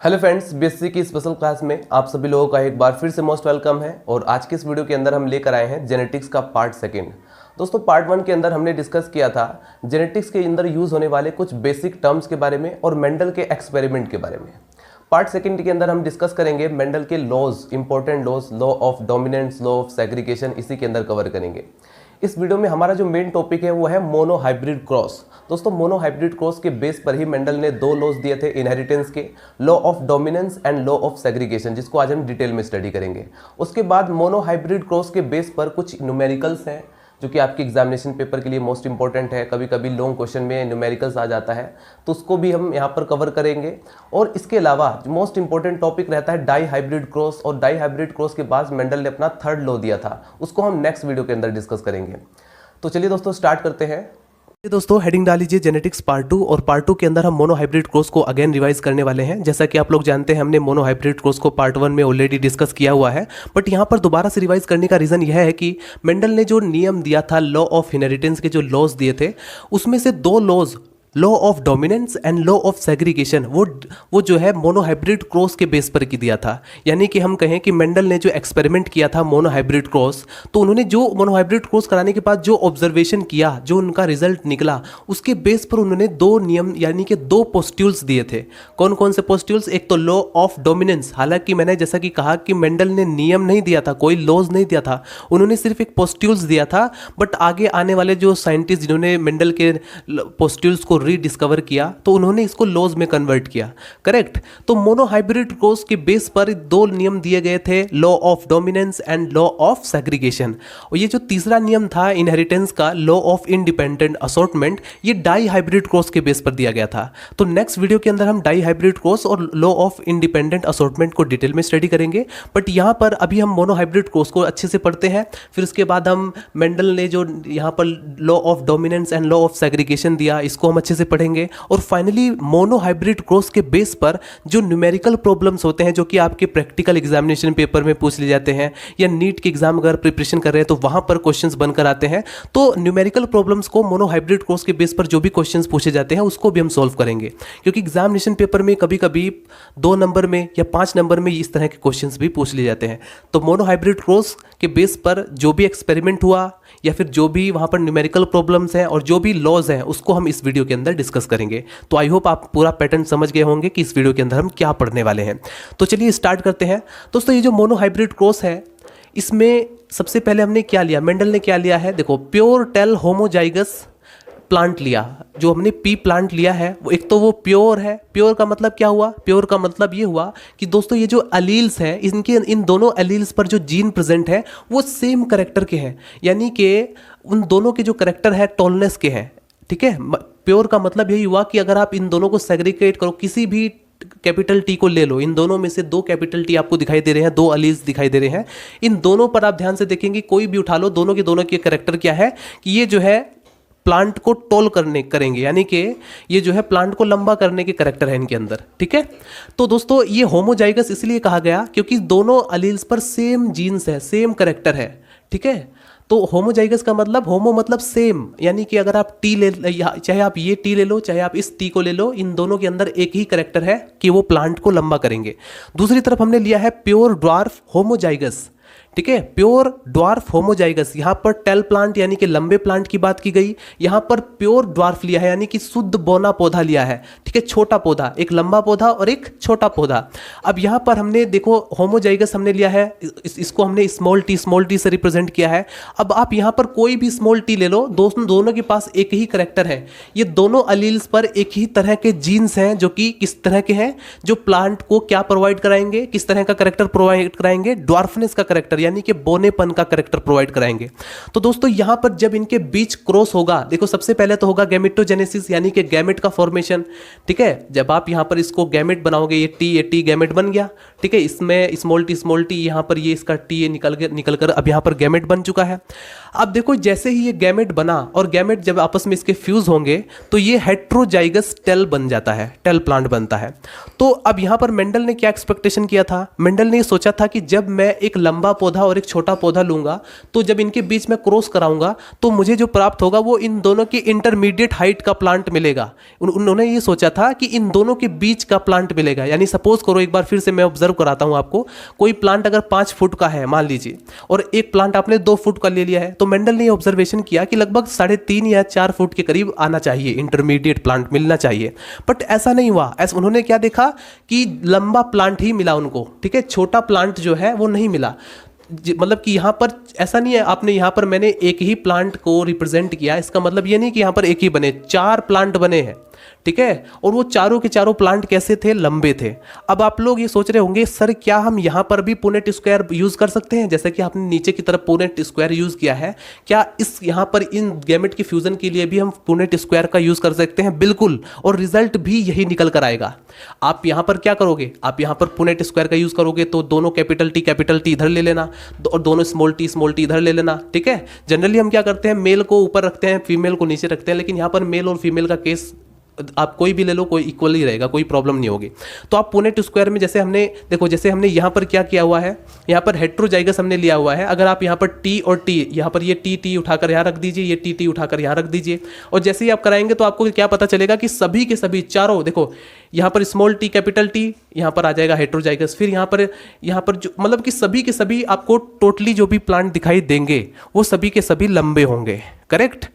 Hello friends, BSc की special class में आप सभी लोगों का एक बार फिर से मोस्ट वेलकम है। और आज के इस वीडियो के अंदर हम लेकर आए हैं जेनेटिक्स का पार्ट सेकंड। दोस्तों, पार्ट वन के अंदर हमने डिस्कस किया था जेनेटिक्स के अंदर यूज होने वाले कुछ बेसिक टर्म्स के बारे में और मेंडल के एक्सपेरिमेंट के बारे में। पार्ट सेकंड के अंदर हम डिस्कस करेंगे मेंडल के laws, important laws, law of dominance, law of segregation, इसी के अंदर कवर करेंगे। इस वीडियो में हमारा जो मेन टॉपिक है वो है मोनो हाइब्रिड क्रॉस। दोस्तों, मोनो हाइब्रिड क्रॉस के बेस पर ही मेंडल ने दो लॉज दिए थे इनहेरिटेंस के, law of dominance and law of segregation, जिसको आज हम डिटेल में स्टडी करेंगे। उसके बाद मोनो हाइब्रिड क्रॉस के बेस पर कुछ न्यूमेरिकल्स हैं जो कि आपके एग्जामिनेशन पेपर के लिए मोस्ट इंपॉर्टेंट है। कभी कभी लॉन्ग क्वेश्चन में न्यूमेरिकल्स आ जाता है, तो उसको भी हम यहाँ पर कवर करेंगे। और इसके अलावा मोस्ट इंपॉर्टेंट टॉपिक रहता है डाई हाइब्रिड क्रॉस, और डाई हाइब्रिड क्रॉस के बाद मेंडल ने अपना थर्ड लॉ दिया था, उसको हम नेक्स्ट वीडियो के अंदर डिस्कस करेंगे। तो चलिए दोस्तों, स्टार्ट करते हैं। दोस्तों, हेडिंग डाल लीजिए जेनेटिक्स पार्ट 2, और पार्ट 2 के अंदर हम मोनो हाइब्रिड क्रॉस को अगेन रिवाइज करने वाले हैं। जैसा कि आप लोग जानते हैं, हमने मोनो हाइब्रिड क्रॉस को पार्ट 1 में ऑलरेडी डिस्कस किया हुआ है, बट यहाँ पर दोबारा से रिवाइज करने का रीजन यह है कि मेंडल ने जो नियम दिया था, लॉ ऑफ इनहेरिटेंस के जो लॉज दिए थे, उसमें से दो laws, law of dominance and law of segregation, वो जो है मोनो हाइब्रिड क्रॉस के बेस पर की दिया था। यानी कि हम कहें कि मेंडल ने जो एक्सपेरिमेंट किया था मोनो हाइब्रिड क्रॉस, तो उन्होंने जो मोनो हाइब्रिड क्रॉस कराने के बाद जो ऑब्जर्वेशन किया, जो उनका रिजल्ट निकला, उसके बेस पर उन्होंने दो नियम यानी कि दो पोस्ट्यूल्स दिए थे। कौन कौन से पोस्ट्यूल्स? एक तो लॉ ऑफ डोमिनेंस। हालांकि मैंने जैसा कि कहा कि मेंडल ने नियम नहीं दिया था, कोई लॉज नहीं दिया था, उन्होंने सिर्फ एक पोस्ट्यूल्स दिया था। बट आगे आने वाले जो साइंटिस्ट जिन्होंने मेंडल के पोस्ट्यूल्स को रीडिस्कवर किया, तो उन्होंने इसको लॉज में कन्वर्ट किया। करेक्ट। तो मोनो हाइब्रिड क्रॉस के बेस पर दो नियम दिए गए थे, law of dominance and law of segregation. और ये जो तीसरा नियम था इनहेरिटेंस का, लॉ ऑफ इंडिपेंडेंट असॉर्टमेंट, ये डाई हाइब्रिड क्रॉस के बेस पर दिया गया था। तो नेक्स्ट वीडियो के अंदर हम डाई हाइब्रिड क्रॉस और लॉ ऑफ इंडिपेंडेंट असॉर्टमेंट को डिटेल में स्टडी करेंगे। बट यहाँ पर अभी हम मोनो हाइब्रिड क्रॉस को अच्छे से पढ़ते हैं, फिर उसके बाद हम मेंडल ने जो यहाँ पर law of dominance and law of segregation दिया, इसको हम अच्छे से पढ़ेंगे। और फाइनली मोनो हाइब्रिड क्रॉस के बेस पर जो न्यूमेरिकल प्रॉब्लम्स होते हैं, जो कि आपके प्रैक्टिकल एग्जामिनेशन पेपर में पूछ लिए जाते हैं, या नीट के एग्जाम अगर प्रिपरेशन कर रहे हैं तो वहां पर क्वेश्चंस बनकर आते हैं, तो न्यूमेरिकल प्रॉब्लम्स को मोनो हाइब्रिड क्रॉस के बेस पर जो भी क्वेश्चंस पूछे जाते हैं उसको भी हम सॉल्व करेंगे। क्योंकि एग्जामिनेशन पेपर में कभी कभी 2 नंबर में या 5 नंबर में इस तरह के क्वेश्चंस भी पूछ लिए जाते हैं। तो मोनो हाइब्रिड क्रॉस के बेस पर जो भी एक्सपेरिमेंट हुआ, या फिर जो भी वहां पर न्यूमेरिकल प्रॉब्लम्स हैं और जो भी लॉज हैं, उसको हम इस वीडियो के अंदर डिस्कस करेंगे। तो आई होप आप पूरा पैटर्न समझ गए होंगे कि इस वीडियो के अंदर हम क्या पढ़ने वाले हैं। तो चलिए स्टार्ट करते हैं। दोस्तों, ये जो मोनो हाइब्रिड क्रॉस है, इसमें सबसे पहले हमने क्या लिया, मेंडल ने क्या लिया है, देखो, प्योर टेल होमोजाइगस प्लांट लिया। जो हमने पी प्लांट लिया है, वो एक तो वो प्योर है। प्योर का मतलब क्या हुआ? प्योर का मतलब ये हुआ कि दोस्तों, ये जो अलील्स हैं, इनके इन दोनों अलील्स पर जो जीन प्रेजेंट है वो सेम करेक्टर के हैं, यानी कि उन दोनों के जो करेक्टर है टॉलनेस के हैं। ठीक है। प्योर का मतलब यही हुआ कि अगर आप इन दोनों को सेग्रीगेट करो, किसी भी कैपिटल टी को ले लो, इन दोनों में से 2 कैपिटल टी आपको दिखाई दे रहे हैं, 2 अलील्स दिखाई दे रहे हैं। इन दोनों पर आप ध्यान से देखेंगे, कोई भी उठा लो, दोनों के करेक्टर क्या है कि ये जो है प्लांट को टॉल करेंगे, यानी कि ये जो है प्लांट को लंबा करने के करेक्टर है इनके अंदर। ठीक है। तो दोस्तों, ये होमोजाइगस इसलिए कहा गया क्योंकि दोनों अलील्स पर सेम जीन्स है, सेम करेक्टर है। ठीक है। तो होमोजाइगस का मतलब, होमो मतलब सेम, यानी कि अगर आप टी ले, चाहे आप ये टी ले लो, चाहे आप इस टी को ले लो, इन दोनों के अंदर एक ही करेक्टर है कि वो प्लांट को लंबा करेंगे। दूसरी तरफ हमने लिया है प्योर ड्वार्फ होमोजाइगस। ठीक है। प्योर ड्वार्फ होमोजाइगस, यहां पर टेल प्लांट यानी कि लंबे प्लांट की बात की गई, यहां पर प्योर ड्वार्फ लिया है, यानी कि शुद्ध बौना पौधा लिया है। ठीक है। छोटा पौधा, एक लंबा पौधा और एक छोटा पौधा। अब यहां पर हमने देखो, होमोजाइगस हमने लिया है, इसको हमने स्मॉल टी से रिप्रेजेंट किया है। अब आप यहां पर कोई भी स्मॉल टी ले लो, दोनों के पास एक ही करेक्टर है। ये दोनों अलील्स पर एक ही तरह के जीन्स हैं, जो कि किस तरह के हैं, जो प्लांट को क्या प्रोवाइड कराएंगे, किस तरह का करेक्टर प्रोवाइड कराएंगे, ड्वार्फनेस का करेक्टर, यानी कि बोनेपन का करेक्टर प्रोवाइड कराएंगे। तो दोस्तों, यहां पर जब इनके बीच क्रॉस होगा, देखो, सबसे पहले तो होगा गैमेटोजेनेसिस, यानी कि गैमेट का फॉर्मेशन। ठीक है। जब आप यहां पर इसको गैमेट बनाओगे, ये टी गैमेट बन गया। ठीक है। इसमें स्मॉल टी यहां पर ये इसका टी ये निकलकर अब यहां पर गैमेट बन चुका है। अब देखो, जैसे ही ये गैमेट बना और गैमेट जब आपस में इसके फ्यूज होंगे, तो ये हेट्रोजाइगस टेल बन जाता है, टेल प्लांट बनता है। तो अब यहां पर मेंडल ने क्या एक्सपेक्टेशन किया था? मेंडल ने सोचा था कि जब मैं एक लंबा पौधा पौधा और एक छोटा पौधा लूँगा, तो जब इनके बीच में क्रॉस कराऊंगा तो मुझे जो प्राप्त होगा वो इन दोनों की इंटरमीडिएट हाइट का प्लांट मिलेगा। उन्होंने ये सोचा था कि इन दोनों के बीच का प्लांट मिलेगा। यानी सपोज करो, एक बार फिर से मैं ऑब्जर्व कराता हूँ आपको, कोई प्लांट अगर 5 फुट का है मान लीजिए, और एक प्लांट आपने 2 फुट का ले लिया है, तो मेंडल ने ऑब्जर्वेशन किया कि लगभग 3.5 या 4 फुट के करीब आना चाहिए, इंटरमीडिएट प्लांट मिलना चाहिए। बट ऐसा नहीं हुआ। ऐसा उन्होंने क्या देखा कि लंबा प्लांट ही मिला उनको, ठीक है, छोटा प्लांट जो है वो नहीं मिला। मतलब कि यहाँ पर ऐसा नहीं है, आपने यहाँ पर मैंने एक ही प्लांट को रिप्रेजेंट किया, इसका मतलब ये नहीं कि यहाँ पर एक ही बने, 4 प्लांट बने हैं, ठीक है, और वो चारों के चारों प्लांट कैसे थे, लंबे थे। अब आप लोग ये सोच रहे होंगे सर क्या हम यहाँ पर भी पुनेट स्क्वायर यूज कर सकते हैं, जैसे कि आपने नीचे की तरफ पुनेट स्क्वायर यूज किया है, क्या इस यहाँ पर इन गैमेट की फ्यूजन के लिए भी हम पुनेट स्क्वायर का यूज कर सकते हैं? बिल्कुल, और रिजल्ट भी यही निकल कर आएगा। आप यहाँ पर क्या करोगे, आप यहाँ पर पुनेट स्क्वायर का यूज करोगे तो दोनों कैपिटल टी इधर ले लेना और दोनों स्मॉल टी इधर ले लेना, ठीक है। जनरली हम क्या करते हैं, मेल को ऊपर रखते हैं, फीमेल को नीचे रखते हैं, लेकिन यहाँ पर मेल और फीमेल का केस आप कोई भी ले लो, कोई इक्वल ही रहेगा, कोई प्रॉब्लम नहीं होगी। तो आप पुनेट स्क्वायर में जैसे हमने देखो, जैसे हमने यहाँ पर क्या किया हुआ है, यहाँ पर हेट्रोजाइगस हमने लिया हुआ है। अगर आप यहाँ पर टी और टी, यहाँ पर ये टी उठाकर यहाँ रख दीजिए, ये टी उठाकर यहाँ रख दीजिए, और जैसे ही आप कराएंगे तो आपको क्या पता चलेगा कि सभी के सभी चारों, देखो यहाँ पर स्मॉल टी कैपिटल टी, यहाँ पर आ जाएगा हेट्रोजाइगस, फिर यहाँ पर जो मतलब कि सभी के सभी आपको टोटली जो भी प्लांट दिखाई देंगे वो सभी के सभी लंबे होंगे, करेक्ट।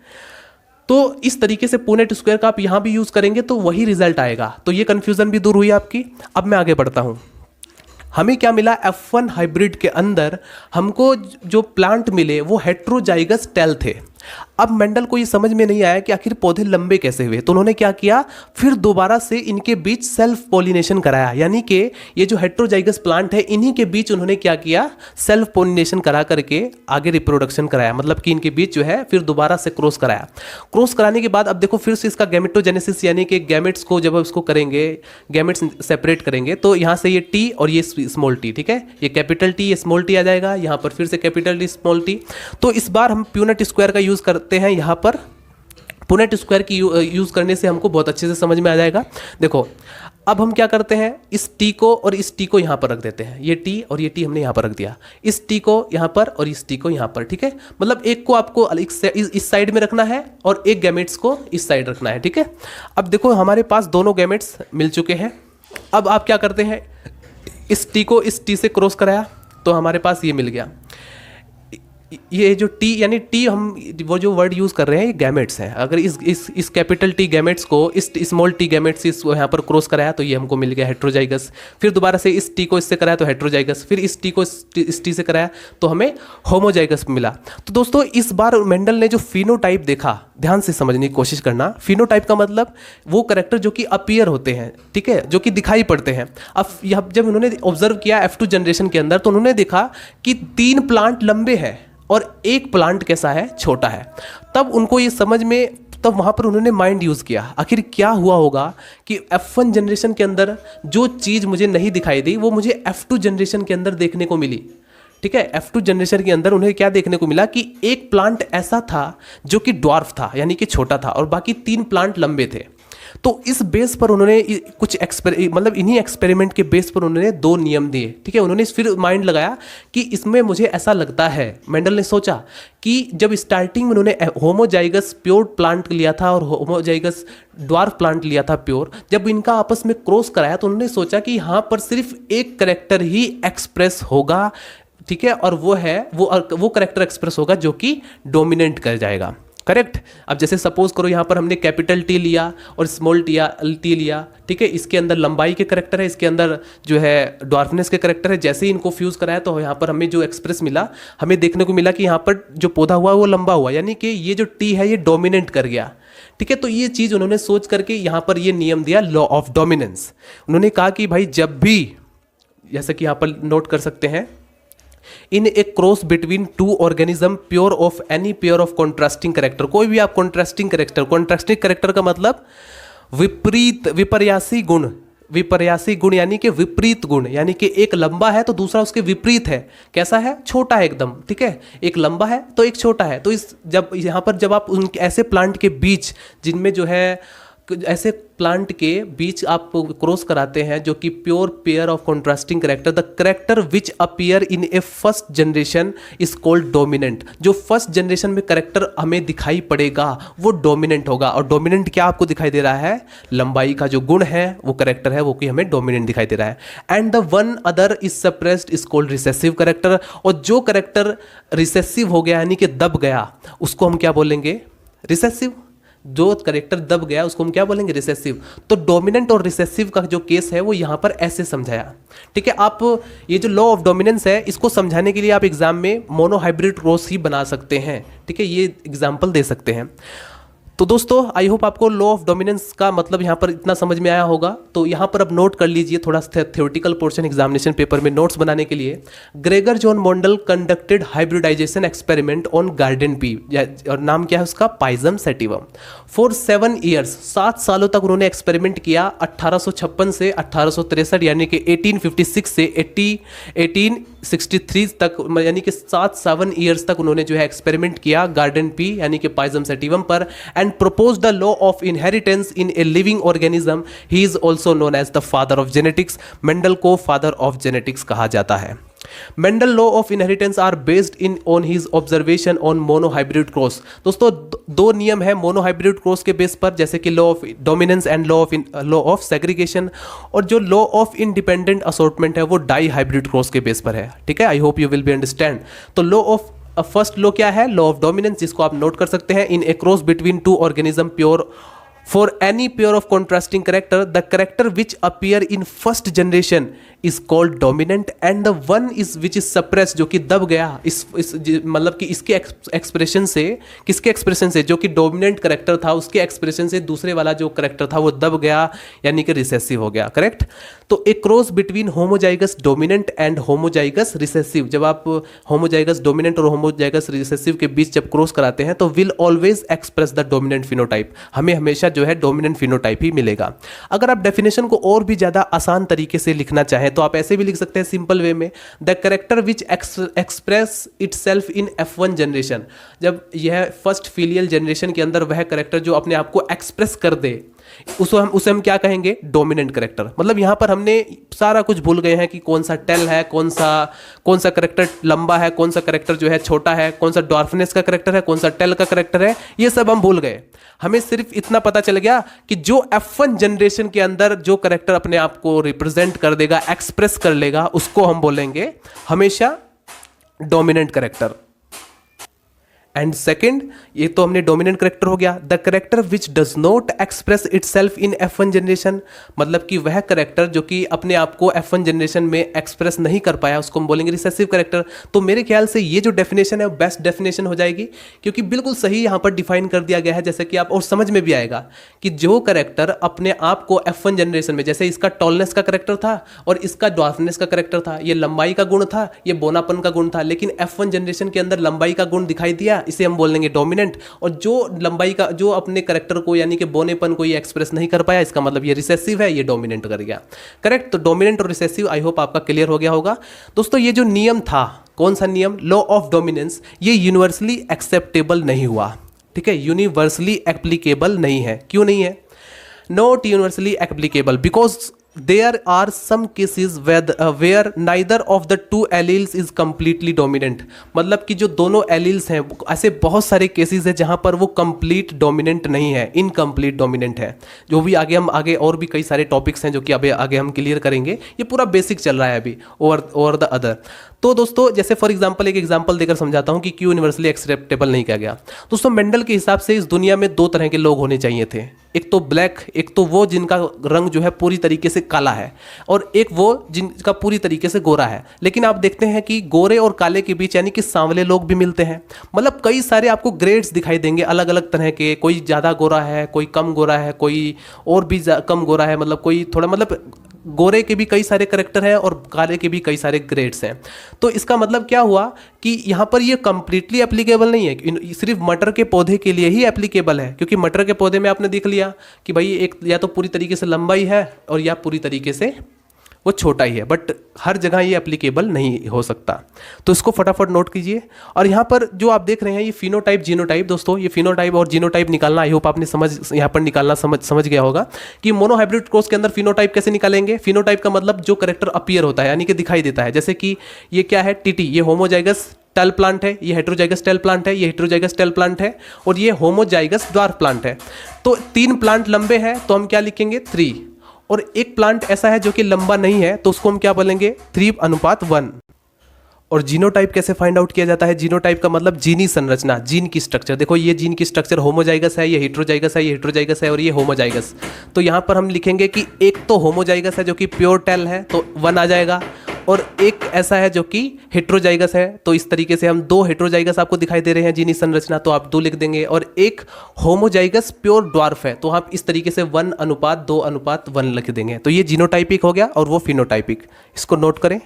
तो इस तरीके से पुनेट स्क्वायर का आप यहां भी यूज करेंगे तो वही रिजल्ट आएगा। तो ये कंफ्यूजन भी दूर हुई आपकी। अब मैं आगे बढ़ता हूं। हमें क्या मिला, F1 हाइब्रिड के अंदर हमको जो प्लांट मिले वो हेट्रोजाइगस टेल थे। अब मेंडल को ये समझ में नहीं आया कि आखिर पौधे लंबे कैसे हुए, तो उन्होंने क्या किया, फिर दोबारा से इनके बीच सेल्फ पॉलिनेशन कराया। यानी कि ये जो हेट्रोजाइगस प्लांट है इन्हीं के बीच उन्होंने क्या किया, सेल्फ पॉलिनेशन करा करके आगे रिप्रोडक्शन कराया। मतलब कि इनके बीच जो है फिर दोबारा से क्रॉस कराया। क्रॉस कराने के बाद अब देखो फिर से इसका गैमेटोजेनेसिस, यानी कि गैमेट्स को जब इसको करेंगे, गैमेट्स सेपरेट करेंगे, तो यहाँ से ये टी और ये स्मॉल टी, ठीक है, ये कैपिटल टी, ये स्मॉल टी आ जाएगा, यहाँ पर फिर से कैपिटल टी स्मॉल टी। तो इस बार हम पुनेट स्क्वायर का यूज करते हैं। यहाँ पर पुनेट स्क्वायर की यूज करने से हमको बहुत अच्छे से समझ में आ जाएगा। देखो अब हम क्या करते हैं, इस टी को और इस टी को यहाँ पर रख देते हैं, ये टी और ये टी हमने यहाँ पर रख दिया, इस टी को यहाँ पर और इस टी को यहाँ पर, ठीक है। मतलब एक को आपको इस साइड में रखना है और एक गैमेट्स को इस साइड रखना है, ठीक है। अब देखो हमारे पास दोनों गैमेट्स मिल चुके हैं। अब आप क्या करते हैं, इस टी को इस टी से क्रॉस कराया तो हमारे पास ये मिल गया। ये जो टी, यानी टी हम वो जो वर्ड यूज़ कर रहे हैं ये गैमेट्स हैं। अगर इस कैपिटल टी गैमेट्स को इस स्मॉल टी गैमेट्स इस यहाँ पर क्रॉस कराया तो ये हमको मिल गया हेट्रोजाइगस। फिर दोबारा से इस टी को इससे कराया तो हेट्रोजाइगस, फिर इस टी को इस टी से कराया तो हमें होमोजाइगस मिला। तो दोस्तों इस बार मेंडल ने जो फिनोटाइप देखा, ध्यान से समझने की कोशिश करना। फिनोटाइप का मतलब वो कैरेक्टर जो कि अपीयर होते हैं, ठीक है, जो कि दिखाई पड़ते हैं। अब यह जब उन्होंने ऑब्जर्व किया F2 जनरेशन के अंदर तो उन्होंने देखा कि 3 प्लांट लंबे हैं और एक प्लांट कैसा है, छोटा है। तब उनको ये समझ में, तब वहाँ पर उन्होंने माइंड यूज़ किया, आखिर क्या हुआ होगा कि F1 जनरेशन के अंदर जो चीज़ मुझे नहीं दिखाई दी वो मुझे F2 जनरेशन के अंदर देखने को मिली, ठीक है। F2 जनरेशन के अंदर उन्हें क्या देखने को मिला कि एक प्लांट ऐसा था जो कि ड्वार्फ था, यानी कि छोटा था, और बाकी 3 प्लांट लंबे थे। तो इस बेस पर उन्होंने कुछ मतलब इन्हीं एक्सपेरिमेंट के बेस पर उन्होंने 2 नियम दिए, ठीक है। उन्होंने फिर माइंड लगाया कि इसमें मुझे ऐसा लगता है, मेंडल ने सोचा कि जब स्टार्टिंग में उन्होंने होमोजाइगस प्योर प्लांट लिया था और होमोजाइगस ड्वार्फ प्लांट लिया था प्योर, जब इनका आपस में क्रॉस कराया तो उन्होंने सोचा कि यहाँ पर सिर्फ एक कैरेक्टर ही एक्सप्रेस होगा, ठीक है, और वो है वो कैरेक्टर एक्सप्रेस होगा जो कि डोमिनेंट कर जाएगा, करेक्ट। अब जैसे सपोज करो यहाँ पर हमने कैपिटल टी लिया और स्मॉल टी लिया, ठीक है, इसके अंदर लंबाई के करेक्टर है, इसके अंदर जो है ड्वार्फनेस के करेक्टर है। जैसे ही इनको फ्यूज कराया तो यहाँ पर हमें जो एक्सप्रेस मिला, हमें देखने को मिला कि यहाँ पर जो पौधा हुआ वो लंबा हुआ, यानी कि ये जो टी है ये डोमिनेंट कर गया, ठीक है। तो ये चीज़ उन्होंने सोच करके यहाँ पर ये नियम दिया, लॉ ऑफ डोमिनेंस। उन्होंने कहा कि भाई जब भी, जैसे कि यहाँ पर नोट कर सकते हैं, in a cross between 2 organism pure of any pair of contrasting character, कोई भी आप कॉन्ट्रास्टिंग करेक्टर का मतलब विपर्यासी गुण यानी कि विपरीत गुण, यानी कि एक लंबा है तो दूसरा उसके विपरीत है, कैसा है, छोटा है एकदम, ठीक है, एक लंबा है तो एक छोटा है। तो जब आप उन ऐसे प्लांट के बीच जिनमें जो है ऐसे प्लांट के बीच आप क्रॉस कराते हैं जो कि pure pair of contrasting character, the character which appear in A first generation is called dominant. जो फर्स्ट जनरेशन में करेक्टर हमें दिखाई पड़ेगा वो डोमिनेंट होगा। और डोमिनेंट क्या आपको दिखाई दे रहा है? लंबाई का जो गुण है वो करेक्टर है वो कि हमें डोमिनेंट दिखाई दे रहा है। And the one other is suppressed is called recessive character. और जो करेक्टर रिसेसिव हो गया यानी कि दब गया उसको हम क्या बोलेंगे? रिसेसिव। जो करेक्टर दब गया उसको हम क्या बोलेंगे? रिसेसिव। तो डोमिनेंट और रिसेसिव का जो केस है वो यहां पर ऐसे समझाया। ठीक है, आप ये जो लॉ ऑफ डोमिनेंस है इसको समझाने के लिए आप एग्जाम में मोनोहाइब्रिड क्रॉस ही बना सकते हैं। ठीक है, ये एग्जाम्पल दे सकते हैं। तो दोस्तों आई होप आपको लॉ ऑफ डोमिनेंस का मतलब यहाँ पर इतना समझ में आया होगा। तो यहाँ पर अब नोट कर लीजिए थोड़ा थ्योरेटिकल पोर्शन एग्जामिनेशन पेपर में नोट्स बनाने के लिए। Gregor John Mendel conducted hybridisation experiment on garden pea, और नाम क्या है उसका? पाइजम सैटिवम। फॉर 7 ईयर्स, 7 सालों तक उन्होंने एक्सपेरिमेंट किया 1856 से 1863 यानी कि 1856 से 1863 तक, यानी कि 7 ईयर्स तक उन्होंने जो है एक्सपेरिमेंट किया गार्डन पी यानी कि पाइजम सैटिवम पर। And proposed the law of inheritance in a living organism. He is also known as the father of genetics. Mendel को father of genetics कहा जाता है। Mendel law of inheritance are based in on his observation on monohybrid cross. दोस्तों दो नियम है monohybrid cross के base पर, जैसे कि law of dominance and law of segregation. और जो लॉ ऑफ इंडिपेंडेंट असॉर्टमेंट है वो डाई हाइब्रिड क्रॉस के बेस पर है। ठीक है, I hope you will be understand. तो लॉ ऑफ फर्स्ट लॉ क्या है? लॉ ऑफ डोमिनेंस, जिसको आप नोट कर सकते हैं। In a cross between two organism pure for any pair of contrasting character, the character which appear in first generation is called dominant and the one is which is suppress, जो कि दब गया इस मतलब कि इसके एक्सप्रेशन से, किसके एक्सप्रेशन से? जो कि डोमिनेंट करेक्टर था उसके एक्सप्रेशन से दूसरे वाला जो करेक्टर था वो दब गया यानी कि रिसेसिव हो गया। करेक्ट। तो a cross between homozygous dominant and homozygous recessive, जब आप होमोजाइगस डोमिनेंट और होमोजाइगस रिसेसिव के बीच जब क्रॉस कराते हैं तो will always express the dominant phenotype, हमें हमेशा जो है डोमिनेंट फिनोटाइप ही मिलेगा। अगर आप डेफिनेशन को और भी ज्यादा आसान तरीके से लिखना चाहें तो आप ऐसे भी लिख सकते हैं सिंपल वे में, the character which express itself in F1 generation, जब यह फर्स्ट फीलियल जनरेशन के अंदर वह करेक्टर जो अपने आप को एक्सप्रेस कर दे उसे हम क्या कहेंगे? Dominant character. मतलब यहां पर हमने सारा कुछ भूल गए हैं कि कौन सा टेल है, कौन सा करेक्टर लंबा है, कौन सा करेक्टर जो है छोटा है, कौन सा डॉर्फनेस का करेक्टर है, कौन सा टेल का करेक्टर है, ये सब हम भूल गए। हमें सिर्फ इतना पता चल गया कि जो F1 जनरेशन के अंदर जो करेक्टर अपने आप को रिप्रेजेंट कर देगा, एक्सप्रेस कर लेगा, उसको हम बोलेंगे हमेशा डोमिनेंट करेक्टर। एंड सेकेंड, ये तो हमने डोमिनेंट करेक्टर हो गया। The character which does not express itself in F1 generation, मतलब कि वह करेक्टर जो कि अपने आप को F1 जनरेशन में एक्सप्रेस नहीं कर पाया उसको हम बोलेंगे रिसेसिव करेक्टर। तो मेरे ख्याल से ये जो डेफिनेशन है वो बेस्ट डेफिनेशन हो जाएगी, क्योंकि बिल्कुल सही यहाँ पर डिफाइन कर दिया गया है। जैसे कि आप और समझ में भी आएगा कि जो करेक्टर अपने आप को F1 जनरेशन में, जैसे इसका टॉलनेस का करेक्टर था और इसका ड्वार्फनेस का करेक्टर था, ये लंबाई का गुण था, ये बोनापन का गुण था, लेकिन F1 जनरेशन के अंदर लंबाई का गुण दिखाई दिया, इसे हम बोल देंगे डोमिनेंट। और जो लंबाई का, जो अपने करेक्टर को यानी कि बोनेपन को ये एक्सप्रेस नहीं कर पाया, इसका मतलब ये रिसेसिव है, ये डोमिनेंट कर गया। करेक्ट। तो डोमिनेंट और रिसेसिव आई होप आपका क्लियर हो गया होगा। दोस्तों ये जो नियम था, कौन सा नियम? लॉ ऑफ डोमिनेंस, ये यूनिवर्सली एक्सेप्टेबल नहीं हुआ। ठीक है, यूनिवर्सली एप्लीकेबल नहीं है। क्यों नहीं है? Not universally applicable because there are some cases where neither of the two alleles is completely dominant। मतलब कि जो दोनों एलील्स हैं, ऐसे बहुत सारे केसेस हैं जहां पर वो कंप्लीट डोमिनेंट नहीं है, इनकम्प्लीट डोमिनेंट है। जो भी आगे और भी कई सारे टॉपिक्स हैं जो कि अभी आगे हम क्लियर करेंगे। ये पूरा बेसिक चल रहा है अभी ओवर द अदर। तो दोस्तों जैसे फॉर एग्जांपल एक एग्जांपल देकर समझाता हूं कि क्यों यूनिवर्सली एक्सेप्टेबल नहीं किया गया। दोस्तों मेंडल के हिसाब से इस दुनिया में 2 तरह के लोग होने चाहिए थे, एक तो ब्लैक, एक तो वो जिनका रंग जो है पूरी तरीके से काला है, और एक वो जिनका पूरी तरीके से गोरा है। लेकिन आप देखते हैं कि गोरे और काले के बीच यानी कि सांवले लोग भी मिलते हैं। मतलब कई सारे आपको ग्रेड्स दिखाई देंगे अलग अलग तरह के, कोई ज़्यादा गोरा है, कोई कम गोरा है, कोई और भी कम गोरा है, मतलब कोई थोड़ा, मतलब गोरे के भी कई सारे करेक्टर हैं और काले के भी कई सारे ग्रेड्स हैं। तो इसका मतलब क्या हुआ कि यहाँ पर ये कंप्लीटली एप्लीकेबल नहीं है, सिर्फ मटर के पौधे के लिए ही एप्लीकेबल है। क्योंकि मटर के पौधे में आपने देख लिया कि भाई एक या तो पूरी तरीके से लंबाई है और या पूरी तरीके से वो छोटा ही है, बट हर जगह ये एप्लीकेबल नहीं हो सकता। तो इसको फटाफट नोट कीजिए। और यहाँ पर जो आप देख रहे हैं ये फिनोटाइप जीनोटाइप, दोस्तों ये फिनोटाइप और जीनोटाइप निकालना, आई होप आपने यहाँ पर निकालना समझ गया होगा कि मोनोहाइब्रिड क्रॉस के अंदर फिनोटाइप कैसे निकालेंगे। फिनोटाइप का मतलब जो करेक्टर अपीयर होता है, यानी कि दिखाई देता है। जैसे कि ये क्या है, टीटी, ये होमोजाइगस टेल प्लांट है, ये हेट्रोजाइगस टेल प्लांट है, ये हेट्रोजाइगस टेल प्लांट है, और ये होमोजाइगस ड्वार्फ प्लांट है। तो 3 प्लांट लंबे हैं तो हम क्या लिखेंगे 3, और एक प्लांट ऐसा है जो कि लंबा नहीं है तो उसको हम क्या बोलेंगे 3:1। और जीनोटाइप कैसे फाइंड आउट किया जाता है, जीनोटाइप का मतलब जीनी संरचना, जीन की स्ट्रक्चर। देखो ये जीन की स्ट्रक्चर होमोजाइगस है, ये हेट्रोजाइगस है, ये हेट्रोजाइगस है, और ये होमोजाइगस। तो यहाँ पर हम लिखेंगे कि एक तो होमोजाइगस है जो कि प्योर टेल है तो 1 आ जाएगा, और एक ऐसा है जो कि हेट्रोजाइगस है। तो इस तरीके से हम 2 हेट्रोजाइगस आपको दिखाई दे रहे हैं जीनी संरचना, तो आप 2 लिख देंगे। और एक होमोजाइगस प्योर ड्वार्फ है, तो आप इस तरीके से 1:2:1 लिख देंगे। तो ये जीनोटाइपिक हो गया और वो फिनोटाइपिक। इसको नोट करें।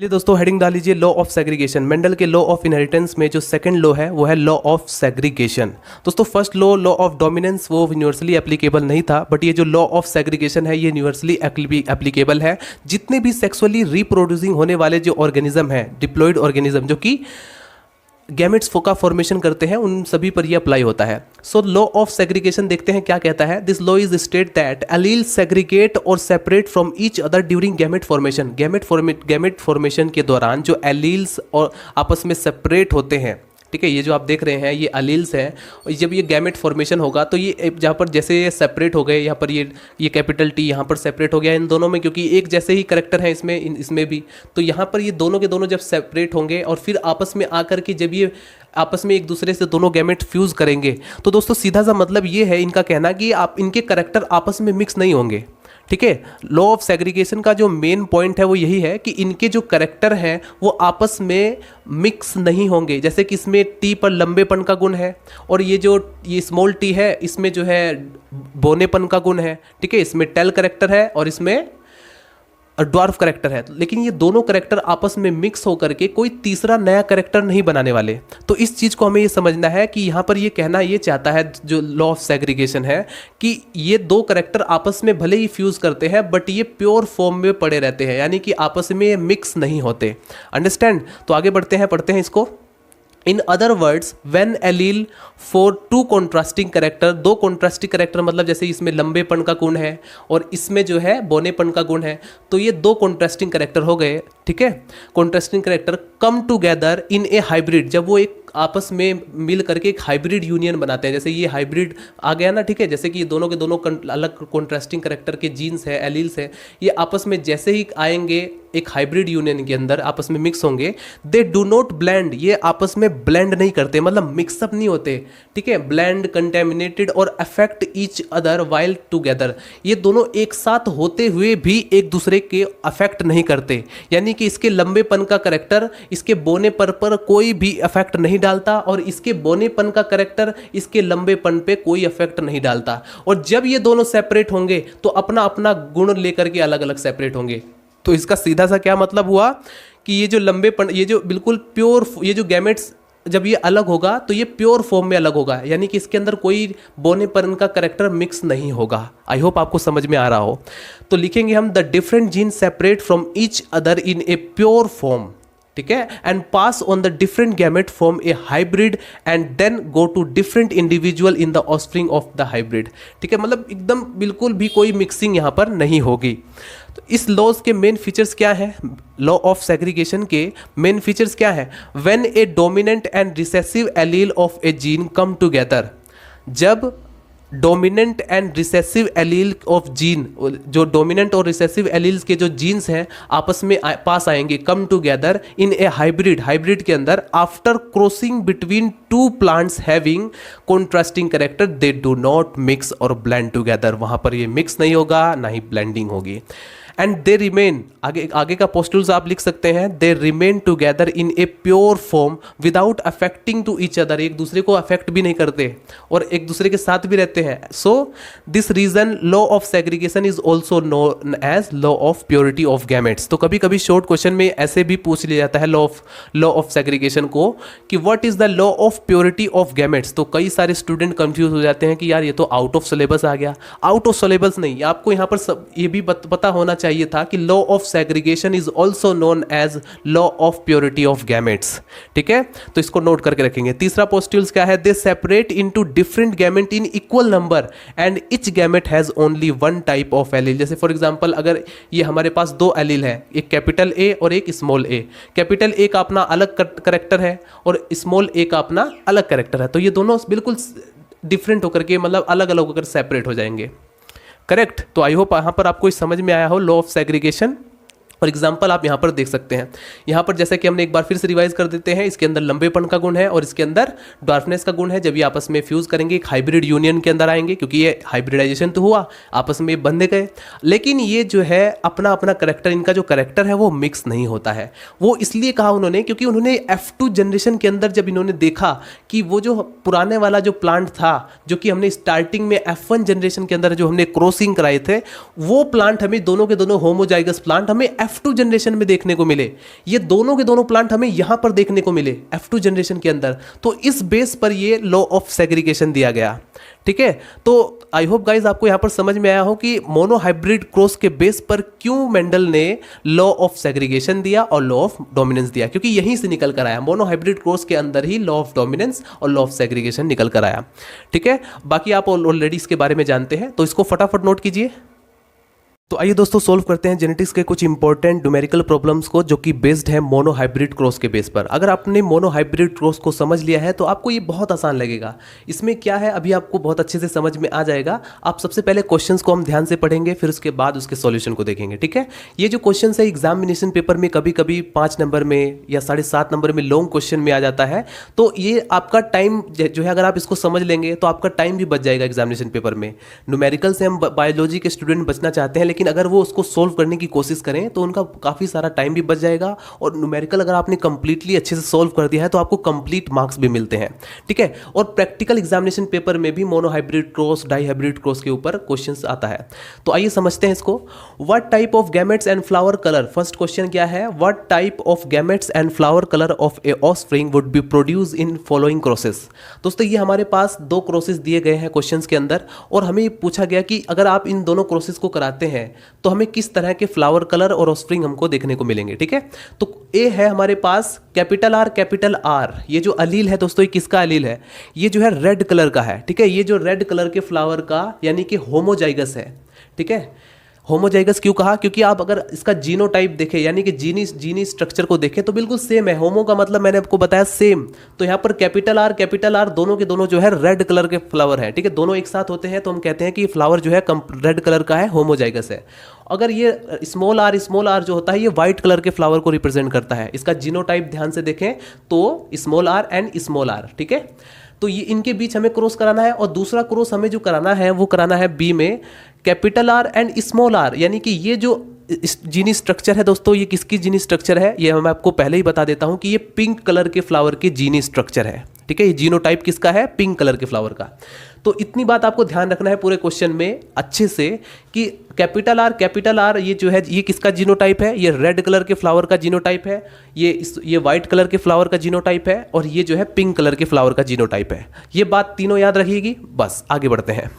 चलिए दोस्तों हेडिंग डाल लीजिए लॉ ऑफ सेग्रीगेशन। मेंडल के लॉ ऑफ इनहेरिटेंस में जो सेकंड लॉ है वो है लॉ ऑफ सेग्रीगेशन। दोस्तों फर्स्ट लॉ ऑफ डोमिनेंस, वो यूनिवर्सली एप्लीकेबल नहीं था, बट ये जो लॉ ऑफ सेग्रीगेशन है ये यूनिवर्सली एप्लीकेबल है। जितने भी सेक्सुअली रिप्रोड्यूसिंग होने वाले जो ऑर्गेनिज्म हैं, डिप्लॉइड ऑर्गेनिज्म जो कि गैमेट्स का फॉर्मेशन करते हैं, उन सभी पर ये अप्लाई होता है। सो लॉ ऑफ सेग्रीगेशन देखते हैं क्या कहता है। This law is state that allele segregate और separate from each other during gamete formation. Gamete formation के दौरान जो एलील्स और आपस में सेपरेट होते हैं, ठीक है, ये जो आप देख रहे हैं ये अलील्स हैं। जब ये गैमेट फॉर्मेशन होगा तो ये जहाँ पर जैसे ये सेपरेट हो गए, यहाँ पर ये कैपिटल टी यहाँ पर सेपरेट हो गया इन दोनों में, क्योंकि एक जैसे ही करेक्टर हैं इसमें भी। तो यहाँ पर ये दोनों के दोनों जब सेपरेट होंगे और फिर आपस में आकर के जब ये आपस में एक दूसरे से दोनों गैमेट फ्यूज करेंगे, तो दोस्तों सीधा सा मतलब ये है इनका कहना कि आप इनके करेक्टर आपस में मिक्स नहीं होंगे। ठीक है, लॉ ऑफ सेग्रीगेशन का जो मेन पॉइंट है वो यही है कि इनके जो करेक्टर हैं वो आपस में मिक्स नहीं होंगे। जैसे कि इसमें टी पर लंबेपन का गुण है, और ये स्मॉल टी है इसमें जो है बोनेपन का गुण है। ठीक है, इसमें टेल करेक्टर है और इसमें ड्वार्फ करेक्टर है, लेकिन ये दोनों करेक्टर आपस में मिक्स होकर के कोई तीसरा नया करेक्टर नहीं बनाने वाले। तो इस चीज़ को हमें ये समझना है कि यहाँ पर ये कहना ये चाहता है जो लॉ ऑफ सेग्रीगेशन है कि ये 2 करेक्टर आपस में भले ही फ्यूज करते हैं बट ये प्योर फॉर्म में पड़े रहते हैं, यानी कि आपस में ये मिक्स नहीं होते। अंडरस्टैंड? तो आगे बढ़ते हैं, पढ़ते हैं इसको। In other words when allele for 2 contrasting character, 2 contrasting character मतलब जैसे इसमें लंबेपन का गुण है और इसमें जो है बोनेपन का गुण है, तो ये 2 कॉन्ट्रास्टिंग करेक्टर हो गए। ठीक है, contrasting character come together in a hybrid, जब वो एक आपस में मिल करके एक हाइब्रिड यूनियन बनाते हैं। जैसे ये हाइब्रिड आ गया ना, ठीक है, जैसे कि ये दोनों के दोनों अलग कॉन्ट्रास्टिंग करेक्टर के जीन्स है, एलील्स है, ये आपस में जैसे ही आएंगे एक हाइब्रिड यूनियन के अंदर आपस में मिक्स होंगे, दे डू नॉट ब्लेंड, ये आपस में ब्लेंड नहीं करते, मतलब मिक्सअप नहीं होते। ठीक है, ब्लेंड, कंटेमिनेटेड और affect each other while together, ये दोनों एक साथ होते हुए भी एक दूसरे के अफेक्ट नहीं करते। यानी कि इसके लंबेपन का करेक्टर इसके बोनेपन पर कोई भी अफेक्ट नहीं डालता, और इसके बोनेपन का करेक्टर इसके लंबेपन पे कोई अफेक्ट नहीं डालता। और जब ये दोनों सेपरेट होंगे तो अपना अपना गुण लेकर के अलग अलग सेपरेट होंगे। तो इसका सीधा सा क्या मतलब हुआ कि ये जो लंबेपन, ये जो बिल्कुल प्योर, ये जो गैमेट्स जब ये अलग होगा तो ये प्योर फॉर्म में अलग होगा, यानी कि इसके अंदर कोई बोनेपन का करेक्टर मिक्स नहीं होगा। आई होप आपको समझ में आ रहा हो। तो लिखेंगे हम the different gene separate from each other in a pure form, ठीक है, and pass on the different gamete form a hybrid and then go to different individual in the offspring of the hybrid. ठीक है, मतलब एकदम बिल्कुल भी कोई mixing यहाँ पर नहीं होगी। तो इस लॉज के मेन फीचर्स क्या है, लॉ ऑफ सेग्रीगेशन के मेन फीचर्स क्या है। When a dominant and recessive allele of a gene come together, जब dominant and recessive allele of gene, जो डोमिनेंट और रिसेसिव एलील्स के जो जीन्स हैं आपस में पास आएंगे, come together in a hybrid, hybrid के अंदर, after crossing between 2 plants having contrasting character, they do not mix और ब्लेंड टुगेदर, वहां पर ये मिक्स नहीं होगा ना ही ब्लेंडिंग होगी। एंड दे रिमेन, आगे का पोस्टुल्स आप लिख सकते हैं, they remain together in a pure form without affecting to each other, एक दूसरे को अफेक्ट भी नहीं करते और एक दूसरे के साथ भी रहते हैं। So this reason law of segregation is also known as law of purity of gametes. तो कभी कभी शॉर्ट क्वेश्चन में ऐसे भी पूछ लिया जाता है लॉ ऑफ सेग्रीगेशन को कि what is the law of purity of gametes. तो कई सारे स्टूडेंट कंफ्यूज हो जाते हैं कि यार ये तो आउट ऑफ सिलेबस आ गया। आउट ऑफ सिलेबस नहीं, आपको यहाँ पर ये भी पता होना चाहिए था कि law of segregation is also known as law of purity of gametes. ठीक है, तो इसको नोट करके रखेंगे। तीसरा पोस्ट्यूल्स क्या है? They separate into different gamete in equal number and each gamete has only one type of allele. जैसे फॉर एग्जांपल अगर ये हमारे पास दो एलील है, एक कैपिटल ए और एक स्मॉल ए, कैपिटल ए का अपना अलग करेक्टर है और स्मॉल ए का अपना अलग करेक्टर है, तो ये दोनों बिल्कुल डिफरेंट होकर के मतलब अलग अलग होकर सेपरेट हो जाएंगे। करेक्ट। तो आई होप यहाँ पर आपको समझ में आया हो law of segregation. For example आप यहाँ पर देख सकते हैं, यहाँ पर जैसे कि हमने एक बार फिर से रिवाइज कर देते हैं, इसके अंदर लंबेपन का गुण है और इसके अंदर डार्कनेस का गुण है। जब ये आपस में फ्यूज करेंगे एक हाइब्रिड यूनियन के अंदर आएंगे, क्योंकि ये हाइब्रिडाइजेशन तो हुआ, आपस में बंधे गए, लेकिन ये जो है अपना अपना करेक्टर, इनका जो करेक्टर है वो मिक्स नहीं होता है। वो इसलिए कहा उन्होंने क्योंकि उन्होंने F2 जनरेशन के अंदर जब इन्होंने देखा कि वो जो पुराने वाला जो प्लांट था, जो कि हमने स्टार्टिंग में F1 जनरेशन के अंदर जो हमने क्रॉसिंग कराए थे, वो प्लांट हमें दोनों के दोनों होमोजाइगस प्लांट हमें F2 जनरेशन में देखने को मिले। ये दोनों के दोनों प्लांट हमें यहां पर देखने को मिले F2 जनरेशन के अंदर। तो इस बेस पर ये लॉ ऑफ सेग्रीगेशन दिया गया। ठीक है, तो आई होप गाइज आपको यहां पर समझ में आया हो कि मोनोहाइब्रिड क्रॉस के बेस पर क्यों मेंडल ने लॉ ऑफ सेग्रीगेशन दिया और लॉ ऑफ डोमिनेंस दिया, क्योंकि यहीं से निकल कर आया। मोनोहाइब्रिड क्रॉस के अंदर ही लॉ ऑफ डोमिनेंस और लॉ ऑफ सेग्रीगेशन निकल कर आया। ठीक है, बाकी आप ऑलरेडी इसके बारे में जानते हैं, तो इसको फटाफट नोट कीजिए। तो आइए दोस्तों सोल्व करते हैं जेनेटिक्स के कुछ इंपॉर्टेंट न्यूमेरिकल प्रॉब्लम्स को, जो कि बेस्ड है मोनोहाइब्रिड क्रॉस के बेस पर। अगर आपने मोनोहाइब्रिड क्रॉस को समझ लिया है तो आपको ये बहुत आसान लगेगा। इसमें क्या है अभी आपको बहुत अच्छे से समझ में आ जाएगा। आप सबसे पहले क्वेश्चंस को हम ध्यान से पढ़ेंगे, फिर उसके बाद उसके सॉल्यूशन को देखेंगे। ठीक है, ये जो क्वेश्चन है एग्जामिनेशन पेपर में कभी कभी 5 नंबर में या 7.5 नंबर में लॉन्ग क्वेश्चन में आ जाता है, तो ये आपका टाइम जो है अगर आप इसको समझ लेंगे तो आपका टाइम भी बच जाएगा एग्जामिनेशन पेपर में। न्यूमेरिकल से हम बायोलॉजी के स्टूडेंट बचना चाहते हैं, लेकिन अगर वो उसको सोल्व करने की कोशिश करें तो उनका काफ़ी सारा टाइम भी बच जाएगा, और न्यूमेरिकल अगर आपने कंप्लीटली अच्छे से सोल्व कर दिया है तो आपको कंप्लीट मार्क्स भी मिलते हैं। ठीक है, और प्रैक्टिकल एग्जामिनेशन पेपर में भी मोनोहाइब्रिड क्रॉस, डाईहाइब्रिड क्रॉस के ऊपर क्वेश्चंस आता है। तो आइए समझते हैं इसको। What type of gametes and flower colour, first question क्या है? What type of gametes and flower colour of A offspring would be produce in following crosses. दोस्तों ये हमारे पास 2 क्रॉसेस दिए गए हैं क्वेश्चंस के अंदर, और हमें पूछा गया कि अगर आप इन दोनों क्रॉसेस को कराते हैं तो हमें किस तरह के फ्लावर कलर और ऑफस्प्रिंग हमको देखने को मिलेंगे। ठीक है, तो ए है हमारे पास कैपिटल आर। ये जो अलील है दोस्तों, ये किसका अलील है? ये जो है रेड कलर का है। ठीक है, ये जो रेड कलर के फ्लावर का यानी कि होमोजाइगस है। ठीक है, होमोजाइगस क्यों कहा? क्योंकि आप अगर इसका जीनोटाइप देखें यानी कि जीनी स्ट्रक्चर को देखें तो बिल्कुल सेम है। होमो का मतलब मैंने आपको बताया सेम, तो यहाँ पर कैपिटल आर दोनों के दोनों जो है रेड कलर के फ्लावर है। ठीक है, दोनों एक साथ होते हैं तो हम कहते हैं कि फ्लावर जो है रेड कलर का है, होमोजाइगस है। अगर ये स्मॉल आर जो होता है ये व्हाइट कलर के फ्लावर को रिप्रेजेंट करता है। इसका जीनोटाइप ध्यान से देखें तो small R and small R. ठीक है, तो ये इनके बीच हमें क्रॉस कराना है, और दूसरा क्रॉस हमें जो कराना है वो कराना है बी में capital R and small R, यानी कि ये जो जीनी स्ट्रक्चर है दोस्तों, ये किसकी जीनी स्ट्रक्चर है? ये मैं आपको पहले ही बता देता हूं कि ये पिंक कलर के फ्लावर की जीनी स्ट्रक्चर है। ठीक है, ये जीनोटाइप किसका है? पिंक कलर के फ्लावर का। तो इतनी बात आपको ध्यान रखना है पूरे क्वेश्चन में अच्छे से कि कैपिटल आर ये जो है ये किसका जीनोटाइप है? ये रेड कलर के फ्लावर का जीनोटाइप है, ये व्हाइट कलर के फ्लावर का जीनोटाइप है, और ये जो है पिंक कलर के फ्लावर का जीनोटाइप है। ये बात तीनों याद रखिएगी। बस आगे बढ़ते हैं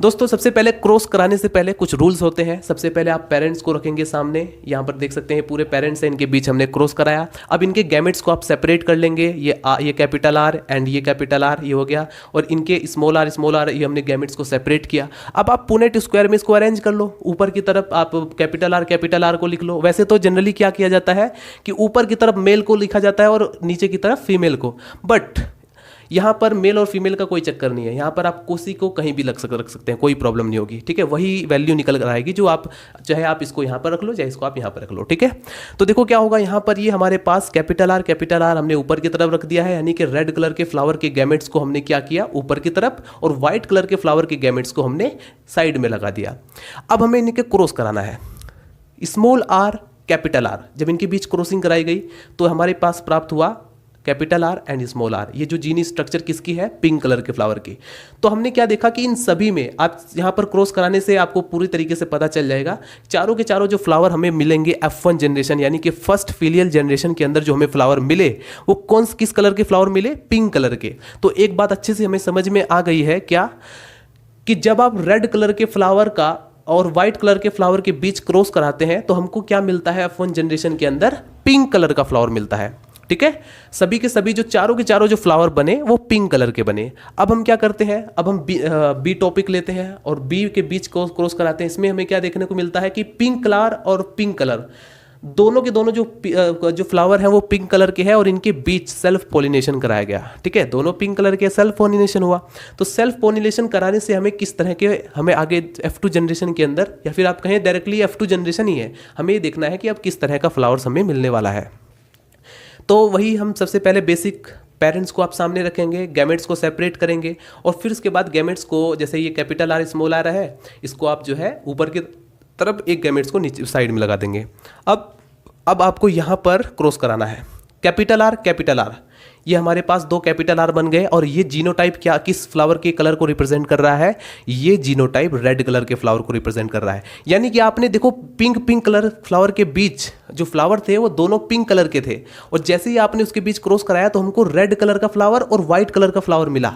दोस्तों। सबसे पहले क्रॉस कराने से पहले कुछ रूल्स होते हैं। सबसे पहले आप पेरेंट्स को रखेंगे सामने, यहाँ पर देख सकते हैं पूरे पेरेंट्स हैं, इनके बीच हमने क्रॉस कराया। अब इनके गैमेट्स को आप सेपरेट कर लेंगे, ये कैपिटल आर एंड ये कैपिटल आर, ये हो गया, और इनके स्मॉल आर ये हमने गैमेट्स को सेपरेट किया। अब आप पुनेट स्क्वायर में इसको अरेंज कर लो, ऊपर की तरफ आप कैपिटल आर को लिख लो। वैसे तो जनरली क्या किया जाता है कि ऊपर की तरफ मेल को लिखा जाता है और नीचे की तरफ फीमेल को, बट यहाँ पर मेल और फीमेल का कोई चक्कर नहीं है। यहाँ पर आप किसी को कहीं भी रख सकते हैं, कोई प्रॉब्लम नहीं होगी। ठीक है, वही वैल्यू निकल कर आएगी जो आप चाहे आप इसको यहाँ पर रख लो, चाहे इसको आप यहाँ पर रख लो। ठीक है, तो देखो क्या होगा, यहाँ पर ये हमारे पास कैपिटल आर हमने ऊपर की तरफ रख दिया है, यानी कि रेड कलर के फ्लावर के गैमेट्स को हमने क्या किया ऊपर की तरफ, और व्हाइट कलर के फ्लावर के गैमेट्स को हमने साइड में लगा दिया। अब हमें इनके क्रॉस कराना है। स्मॉल आर कैपिटल आर, जब इनके बीच क्रॉसिंग कराई गई तो हमारे पास प्राप्त हुआ capital R and small R. ये जो जीनी स्ट्रक्चर किसकी है? पिंक कलर के फ्लावर की। तो हमने क्या देखा कि इन सभी में आप यहाँ पर क्रॉस कराने से आपको पूरी तरीके से पता चल जाएगा, चारों के चारों जो फ्लावर हमें मिलेंगे F1 जनरेशन यानी कि फर्स्ट फिलियल जनरेशन के अंदर जो हमें फ्लावर मिले वो किस कलर के फ्लावर मिले? पिंक कलर के। तो एक बात अच्छे से हमें समझ में आ गई है क्या, कि जब आप रेड कलर के फ्लावर का और वाइट कलर के फ्लावर के बीच क्रॉस कराते हैं तो हमको क्या मिलता है, F1 जनरेशन के अंदर पिंक कलर का फ्लावर मिलता है। ठीक है, सभी के सभी जो चारों के चारों जो फ्लावर बने वो पिंक कलर के बने। अब हम क्या करते हैं, अब हम बी टॉपिक लेते हैं और बी के बीच क्रॉस कराते हैं। इसमें हमें क्या देखने को मिलता है कि पिंक कलर और पिंक कलर दोनों के दोनों जो फ्लावर है वो पिंक कलर के हैं और इनके बीच सेल्फ पॉलिनेशन कराया गया। ठीक है, दोनों पिंक कलर के, सेल्फ पॉलिनेशन हुआ। तो सेल्फ पॉलिनेशन कराने से हमें किस तरह के, हमें आगे F2 जनरेशन के अंदर, या फिर आप कहें डायरेक्टली F2 जनरेशन ही है, हमें ये देखना है कि अब किस तरह का फ्लावर्स हमें मिलने वाला है। तो वही हम सबसे पहले बेसिक पेरेंट्स को आप सामने रखेंगे, गैमेट्स को सेपरेट करेंगे और फिर उसके बाद गैमेट्स को, जैसे ये कैपिटल आर स्मॉल आर है, इसको आप जो है ऊपर की तरफ एक गैमेट्स को नीचे साइड में लगा देंगे। अब आपको यहाँ पर क्रॉस कराना है कैपिटल आर, ये हमारे पास दो कैपिटल आर बन गए और ये जीनोटाइप क्या, किस फ्लावर के कलर को रिप्रेजेंट कर रहा है, ये जीनोटाइप रेड कलर के फ्लावर को रिप्रेजेंट कर रहा है। यानी कि आपने देखो पिंक कलर फ्लावर के बीच जो फ्लावर थे वो दोनों पिंक कलर के थे और जैसे ही आपने उसके बीच क्रॉस कराया तो हमको रेड कलर का फ्लावर और वाइट कलर का फ्लावर मिला।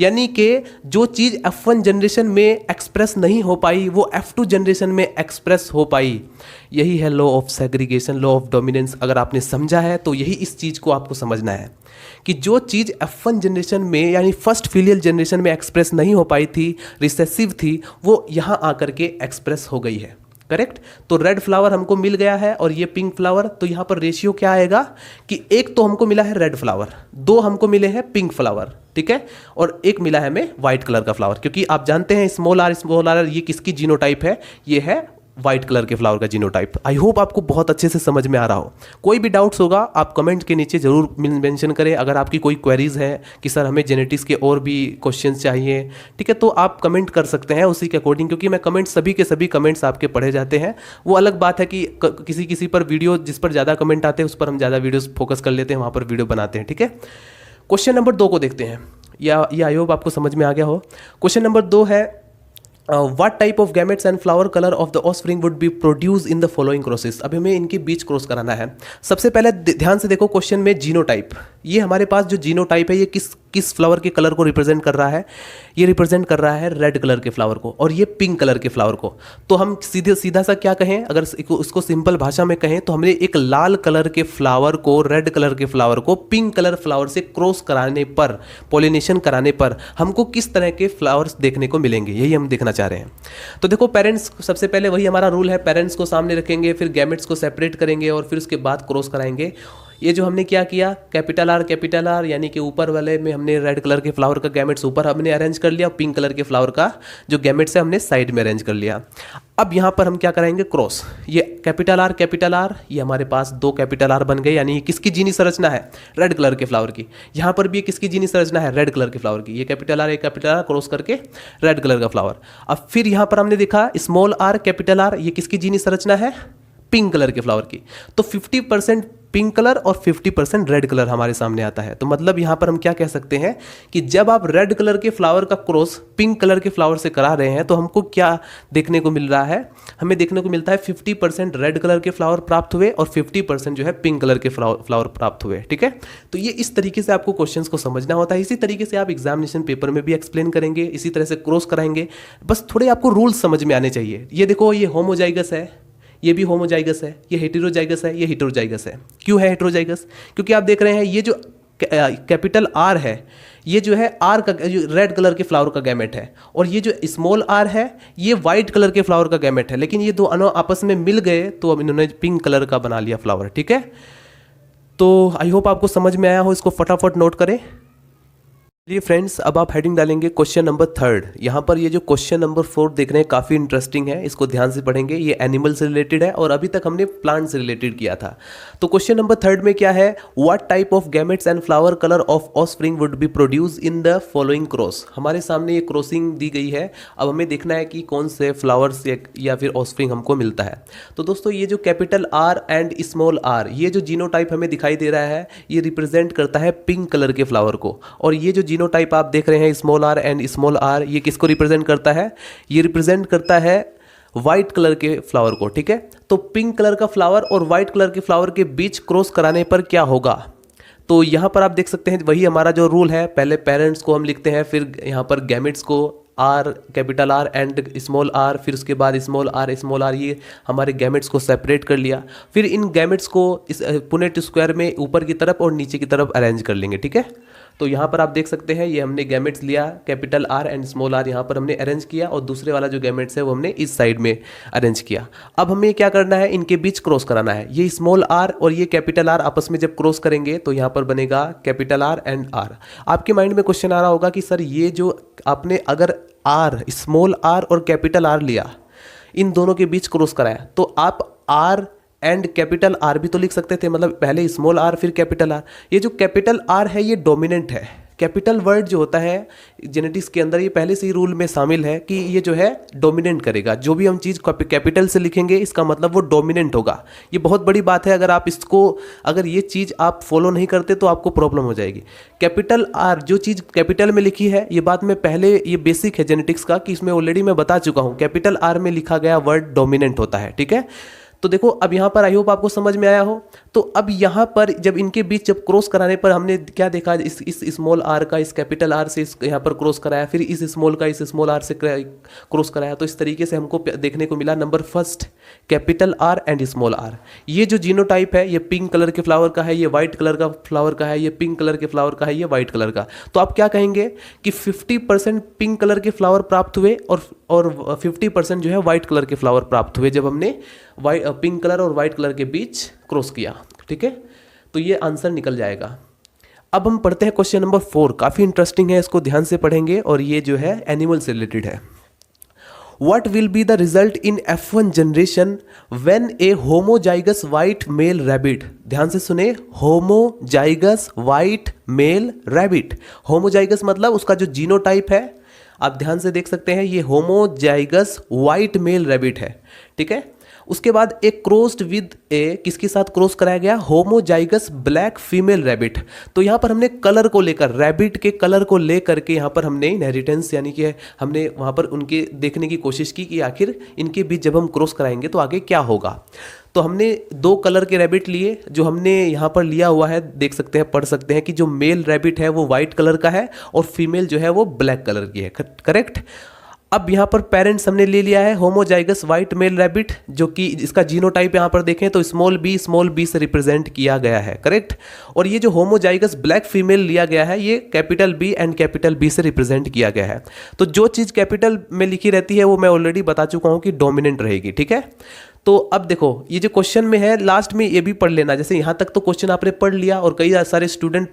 यानी कि जो चीज़ F1 जनरेशन में एक्सप्रेस नहीं हो पाई वो F2 जनरेशन में एक्सप्रेस हो पाई। यही है law of segregation, law of dominance. अगर आपने समझा है तो यही इस चीज़ को आपको समझना है कि जो चीज़ F1 जनरेशन में यानी फर्स्ट फिलियल जनरेशन में एक्सप्रेस नहीं हो पाई थी, रिसेसिव थी, वो यहाँ आकर के एक्सप्रेस हो गई है। करेक्ट। तो रेड फ्लावर हमको मिल गया है और ये पिंक फ्लावर, तो यहाँ पर रेशियो क्या आएगा कि एक तो हमको मिला है रेड फ्लावर, दो हमको मिले हैं पिंक फ्लावर, ठीक है, और एक मिला है हमें व्हाइट कलर का फ्लावर। क्योंकि आप जानते हैं स्मॉल आर ये किसकी जीनोटाइप है, ये है व्हाइट कलर के फ्लावर का जीनोटाइप। आई होप आपको बहुत अच्छे से समझ में आ रहा हो। कोई भी डाउट्स होगा आप कमेंट के नीचे जरूर मेंशन करें। अगर आपकी कोई क्वेरीज है कि सर हमें जेनेटिक्स के और भी क्वेश्चंस चाहिए, ठीक है, तो आप कमेंट कर सकते हैं उसी के अकॉर्डिंग। क्योंकि मैं कमेंट सभी के सभी कमेंट्स आपके पढ़े जाते हैं। वो अलग बात है कि किसी पर वीडियो जिस पर ज़्यादा कमेंट आते हैं उस पर हम ज़्यादा वीडियोज़ फोकस कर लेते हैं, वहाँ पर वीडियो बनाते हैं। ठीक है, क्वेश्चन नंबर 2 को देखते हैं, या ये आई होप आपको समझ में आ गया हो। क्वेश्चन नंबर 2 है what type of gametes and flower color of the offspring would be produced in the following crosses। अब हमें इनके बीच क्रॉस कराना है। सबसे पहले ध्यान से देखो क्वेश्चन में जीनोटाइप, ये हमारे पास जो जीनोटाइप है ये किस फ्लावर के कलर को रिप्रेजेंट कर रहा है, ये रिप्रेजेंट कर रहा है रेड कलर के फ्लावर को और ये पिंक कलर के फ्लावर को। तो हम सीधा सा क्या कहें, अगर उसको सिंपल भाषा में कहें तो हमने एक लाल कलर के फ्लावर को, रेड कलर के फ्लावर को पिंक कलर फ्लावर से क्रॉस कराने पर, पॉलिनेशन कराने पर हमको किस तरह के फ्लावर्स देखने को मिलेंगे, यही हम देखना चाह रहे हैं। तो देखो पेरेंट्स, सबसे पहले वही हमारा रूल है, पेरेंट्स को सामने रखेंगे, फिर गैमेट्स को सेपरेट करेंगे और फिर उसके बाद क्रॉस कराएंगे। ये जो हमने क्या किया, कैपिटल आर यानी कि ऊपर वाले में हमने रेड कलर के फ्लावर का गैमेट्स ऊपर हमने अरेंज कर लिया, पिंक कलर के फ्लावर का जो गैमेट्स है हमने साइड में अरेंज कर लिया। अब यहाँ पर हम क्या कराएंगे, क्रॉस। ये कैपिटल आर ये हमारे पास दो कैपिटल आर बन गए, यानी किसकी जीनी संरचना है, रेड कलर के फ्लावर की। यहाँ पर भी किसकी जीनी संरचना है, रेड कलर के फ्लावर की। ये कैपिटल आर क्रॉस करके रेड कलर का फ्लावर। अब फिर यहाँ पर हमने देखा स्मॉल आर कैपिटल आर, ये किसकी जीनी संरचना है, पिंक कलर के फ्लावर की। तो 50% पिंक कलर और 50% रेड कलर हमारे सामने आता है। तो मतलब यहाँ पर हम क्या कह सकते हैं कि जब आप रेड कलर के फ्लावर का क्रॉस पिंक कलर के फ्लावर से करा रहे हैं तो हमको क्या देखने को मिल रहा है, हमें देखने को मिलता है 50% रेड कलर के फ्लावर प्राप्त हुए और 50% जो है पिंक कलर के फ्लावर प्राप्त हुए। ठीक है, तो ये इस तरीके से आपको क्वेश्चंस को समझना होता है। इसी तरीके से आप एग्जामिनेशन पेपर में भी एक्सप्लेन करेंगे, इसी तरह से क्रॉस कराएंगे। बस थोड़े आपको रूल्स समझ में आने चाहिए। ये देखो, ये होमोजाइगस है, ये भी होमोजाइगस है, ये हेटेरोजाइगस है, ये हेटेरोजाइगस है। क्यों है हेटेरोजाइगस, क्योंकि आप देख रहे हैं ये जो कैपिटल आर है, ये जो है आर का जो रेड कलर के फ्लावर का गैमेट है, और ये जो स्मॉल आर है ये वाइट कलर के फ्लावर का गैमेट है। लेकिन ये दो आपस में मिल गए तो अब इन्होंने पिंक कलर का बना लिया फ्लावर। ठीक है, तो आई होप आपको समझ में आया हो, इसको फटाफट नोट करें। चलिए फ्रेंड्स, अब आप हेडिंग डालेंगे क्वेश्चन नंबर 3। यहाँ पर ये जो क्वेश्चन नंबर 4 देख रहे हैं काफ़ी इंटरेस्टिंग है, इसको ध्यान से पढ़ेंगे। ये एनिमल से रिलेटेड है और अभी तक हमने प्लांट से रिलेटेड किया था। तो क्वेश्चन नंबर 3 में क्या है, what type of gametes and flower colour of offspring would be produce in the following cross. हमारे सामने ये क्रॉसिंग दी गई है, अब हमें देखना है कि कौन से फ्लावर्स या फिर ऑफस्प्रिंग हमको मिलता है। तो दोस्तों ये जो capital R and small R, ये जो जीनोटाइप हमें दिखाई दे रहा है, ये रिप्रेजेंट करता है पिंक कलर के फ्लावर को। और ये जो जीनोटाइप आप देख रहे हैं small R and small R, ये किसको रिप्रेजेंट करता है, ये रिप्रेजेंट करता है व्हाइट कलर के फ्लावर को। ठीक है, तो पिंक कलर का फ्लावर और व्हाइट कलर के फ्लावर के बीच क्रॉस कराने पर क्या होगा। तो यहाँ पर आप देख सकते हैं वही हमारा जो रूल है, पहले पेरेंट्स को हम लिखते हैं, फिर यहाँ पर गैमेट्स को R, capital R and small R, फिर उसके बाद स्मॉल आर, ये हमारे गैमेट्स को सेपरेट कर लिया। फिर इन गैमेट्स को इस पुनेट स्क्वायर में ऊपर की तरफ और नीचे की तरफ अरेंज कर लेंगे, ठीक है। तो यहाँ पर आप देख सकते हैं ये हमने गैमेट्स लिया, capital R and small R यहाँ पर हमने अरेंज किया, और दूसरे वाला जो गैमेट्स है वो हमने इस साइड में अरेंज किया। अब हमें क्या करना है, इनके बीच क्रॉस कराना है। ये स्मॉल आर और ये कैपिटल आर आपस में जब क्रॉस करेंगे तो यहाँ पर बनेगा कैपिटल आर एंड आर। आपके माइंड में क्वेश्चन आ रहा होगा कि सर ये जो आपने अगर आर, स्मॉल आर और कैपिटल आर लिया, इन दोनों के बीच क्रॉस कराया, तो आप आर एंड कैपिटल आर भी तो लिख सकते थे, मतलब पहले स्मॉल आर फिर कैपिटल आर। ये जो कैपिटल आर है ये डोमिनेंट है। कैपिटल वर्ड जो होता है जेनेटिक्स के अंदर, ये पहले से ही रूल में शामिल है कि ये जो है डोमिनेंट करेगा। जो भी हम चीज़ कैपिटल से लिखेंगे इसका मतलब वो डोमिनेंट होगा। ये बहुत बड़ी बात है, अगर ये चीज़ आप फॉलो नहीं करते तो आपको प्रॉब्लम हो जाएगी। कैपिटल आर जो चीज़ कैपिटल में लिखी है, ये बात मैं पहले, ये बेसिक है जेनेटिक्स का कि इसमें ऑलरेडी मैं बता चुका हूँ, कैपिटल आर में लिखा गया वर्ड डोमिनेंट होता है, ठीक है। तो देखो अब यहाँ पर आई होप आपको समझ में आया हो। तो अब यहाँ पर जब इनके बीच जब क्रॉस कराने पर हमने क्या देखा, इस स्मॉल आर का इस कैपिटल आर से यहाँ पर क्रॉस कराया, फिर इस स्मॉल का इस स्मॉल आर से क्रॉस कराया। तो इस तरीके से हमको देखने को मिला number first capital R and small R. ये जो जीनोटाइप है ये पिंक कलर के फ्लावर का है, ये व्हाइट कलर का फ्लावर का है, ये पिंक कलर के फ्लावर का है, ये व्हाइट कलर का। तो आप क्या कहेंगे कि 50% पिंक कलर के फ्लावर प्राप्त हुए और 50% जो है व्हाइट कलर के फ्लावर प्राप्त हुए जब हमने पिंक कलर और व्हाइट कलर के बीच क्रॉस किया, ठीक है। तो ये आंसर निकल जाएगा। अब हम पढ़ते हैं क्वेश्चन नंबर 4। काफ़ी इंटरेस्टिंग है, इसको ध्यान से पढ़ेंगे और ये जो है एनिमल से रिलेटेड है। What will be the result in F1 generation when a homozygous white male rabbit? ध्यान से सुने, homozygous white male rabbit। homozygous मतलब उसका जो जीनोटाइप है, आप ध्यान से देख सकते हैं ये homozygous white male rabbit है, ठीक है। उसके बाद एक क्रॉस्ड विद ए, किसके साथ क्रॉस कराया गया, होमोजाइगस ब्लैक फीमेल रैबिट। तो यहाँ पर हमने कलर को लेकर, रैबिट के कलर को लेकर के यहाँ पर हमने इनहेरिटेंस यानी कि हमने वहाँ पर उनके देखने की कोशिश की कि आखिर इनके बीच जब हम क्रॉस कराएंगे तो आगे क्या होगा। तो हमने 2 कलर के रैबिट लिए, जो हमने यहाँ पर लिया हुआ है देख सकते हैं, पढ़ सकते हैं कि जो मेल रैबिट है वो वाइट कलर का है और फीमेल जो है वो ब्लैक कलर की है, करेक्ट। अब यहाँ पर पेरेंट्स हमने ले लिया है होमोजाइगस वाइट मेल रैबिट, जो कि इसका जीनोटाइप यहाँ पर देखें तो स्मॉल बी से रिप्रेजेंट किया गया है, करेक्ट। और ये जो होमोजाइगस ब्लैक फीमेल लिया गया है ये capital B and capital B से रिप्रेजेंट किया गया है। तो जो चीज़ कैपिटल में लिखी रहती है वो मैं ऑलरेडी बता चुका हूँ कि डोमिनेंट रहेगी, ठीक है। तो अब देखो ये जो क्वेश्चन में है लास्ट में ये भी पढ़ लेना, जैसे यहाँ तक तो क्वेश्चन आपने पढ़ लिया और कई सारे स्टूडेंट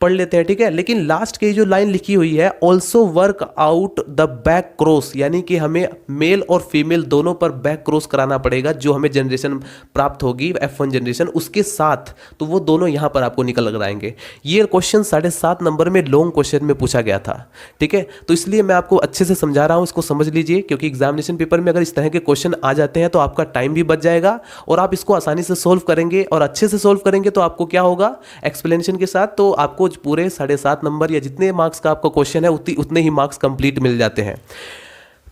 पढ़ लेते हैं, ठीक है। लेकिन लास्ट की जो लाइन लिखी हुई है also work out the back cross, यानी कि हमें मेल और फीमेल दोनों पर बैक क्रॉस कराना पड़ेगा जो हमें जनरेशन प्राप्त होगी F1 जनरेशन उसके साथ, तो वो दोनों यहाँ पर आपको निकल कर आएंगे। ये क्वेश्चन 7.5 नंबर में लॉन्ग क्वेश्चन में पूछा गया था, ठीक है। तो इसलिए मैं आपको अच्छे से समझा रहा हूँ, इसको समझ लीजिए, क्योंकि एग्जामिनेशन पेपर में अगर इस तरह के क्वेश्चन आ जाते हैं तो आपका टाइम भी बच जाएगा और आप इसको आसानी से सोल्व करेंगे, और अच्छे से सोल्व करेंगे तो आपको क्या होगा, एक्सप्लेनेशन के साथ, तो आपको पूरे 7.5 नंबर या जितने मार्क्स का आपका क्वेश्चन है उतने ही मार्क्स कंप्लीट मिल जाते हैं।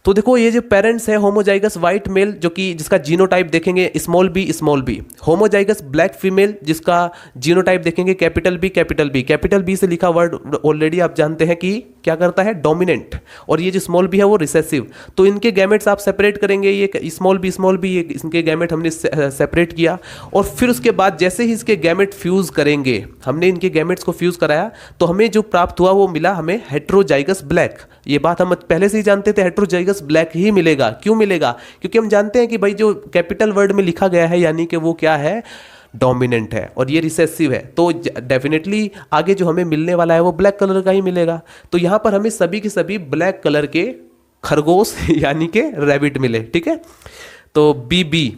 तो देखो ये जो पेरेंट्स है होमोजाइगस वाइट मेल, जो कि जिसका जीनोटाइप देखेंगे small B, homozygous black female जिसका जीनोटाइप देखेंगे कैपिटल बी से लिखा वर्ड ऑलरेडी आप जानते हैं कि क्या करता है, डोमिनेंट, और ये जो स्मॉल बी है वो रिसेसिव। तो इनके गैमेट्स आप सेपरेट करेंगे, ये स्मॉल बी ये इनके गैमेट हमने सेपरेट किया, और फिर उसके बाद जैसे ही इसके गैमेट फ्यूज करेंगे, हमने इनके गैमेट्स को फ्यूज कराया तो हमें जो प्राप्त हुआ वो मिला हमें हेट्रोजाइगस ब्लैक। ये बात हम पहले से ही जानते थे, हेट्रोजाइगस ब्लैक ही मिलेगा। क्यों मिलेगा, क्योंकि हम जानते हैं कि भाई जो कैपिटल वर्ड में लिखा गया है यानी कि वो क्या है, डोमिनेंट है, और ये रिसेसिव है, तो डेफिनेटली आगे जो हमें मिलने वाला है वो ब्लैक कलर का ही मिलेगा। तो यहाँ पर हमें सभी के सभी ब्लैक कलर के खरगोश यानी कि रैबिट मिले, ठीक है। तो बी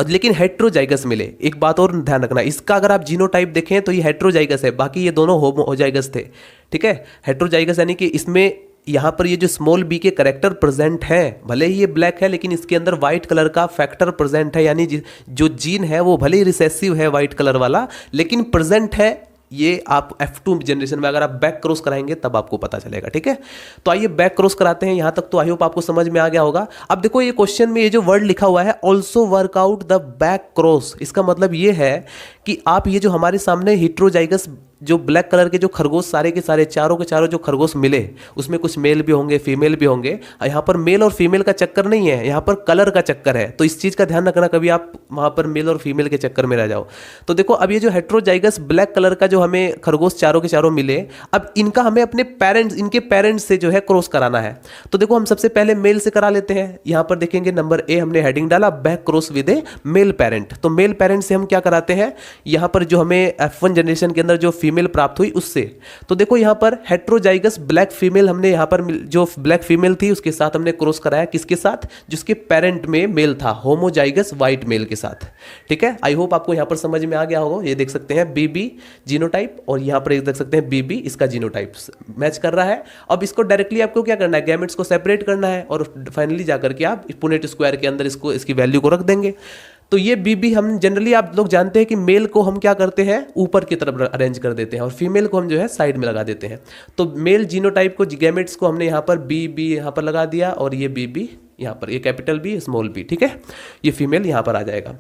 लेकिन हेट्रोजाइगस मिले। एक बात और ध्यान रखना, इसका अगर आप जीनोटाइप देखें तो ये हेट्रोजाइगस है, बाकी ये दोनों होमोजाइगस थे, ठीक है। हेट्रोजाइगस यानी कि इसमें यहाँ पर ये जो स्मॉल बी के करेक्टर प्रेजेंट हैं, भले ही ये ब्लैक है लेकिन इसके अंदर व्हाइट कलर का फैक्टर प्रेजेंट है, यानी जो जीन है वो भले ही रिसेसिव है व्हाइट कलर वाला लेकिन प्रेजेंट है। ये आप F2 जनरेशन में अगर आप बैक क्रॉस कराएंगे तब आपको पता चलेगा, ठीक है। तो आइए बैक क्रॉस कराते हैं। यहाँ तक तो आई होप आपको समझ में आ गया होगा। अब देखो ये क्वेश्चन में ये जो वर्ड लिखा हुआ है also work out the back cross, इसका मतलब ये है कि आप ये जो हमारे सामने हेटेरोजाइगस जो ब्लैक कलर के जो खरगोश सारे के सारे चारों के चारों जो खरगोश मिले, उसमें कुछ मेल भी होंगे फीमेल भी होंगे। यहाँ पर मेल और फीमेल का चक्कर नहीं है, यहाँ पर कलर का चक्कर है। तो इस चीज़ का ध्यान रखना, कभी आप वहाँ पर मेल और फीमेल के चक्कर में रह जाओ। तो देखो अब ये जो हेटेरोजाइगस ब्लैक कलर का जो हमें खरगोश चारों के चारों मिले, अब इनका हमें अपने पेरेंट्स, इनके पेरेंट्स से जो है क्रॉस कराना है। तो देखो हम सबसे पहले मेल से करा लेते हैं। यहाँ पर देखेंगे नंबर ए हमने हेडिंग डाला, back cross with A male parent. तो मेल पेरेंट से हम क्या कराते हैं, यहाँ पर जो हमें F1 जनरेशन के अंदर जो फीमेल प्राप्त हुई उससे। तो देखो यहाँ पर हेटेरोजाइगस ब्लैक फीमेल हमने यहाँ पर जो ब्लैक फीमेल थी उसके साथ हमने क्रॉस कराया, किसके साथ, जिसके पेरेंट में मेल था, होमोजाइगस व्हाइट मेल के साथ। ठीक है, आई होप आपको यहाँ पर समझ में आ गया होगा। ये देख सकते हैं बीबी जीनोटाइप, और यहाँ पर देख सकते हैं बीबी, इसका जीनोटाइप मैच कर रहा है। अब इसको डायरेक्टली आपको क्या करना है, गैमेट्स को सेपरेट करना है और फाइनली जाकर के आप पुनेट स्क्वायर के अंदर इसको, इसकी वैल्यू को रख देंगे। तो ये बीबी हम जनरली आप लोग जानते हैं कि मेल को हम क्या करते हैं, ऊपर की तरफ अरेंज कर देते हैं और फीमेल को हम जो है साइड में लगा देते हैं। तो मेल जीनोटाइप को, गैमेट्स को हमने यहाँ पर बी यहाँ पर लगा दिया, और ये बीबी यहाँ पर, ये कैपिटल बी स्मॉल बी। ठीक है, ये फीमेल यहाँ पर आ जाएगा।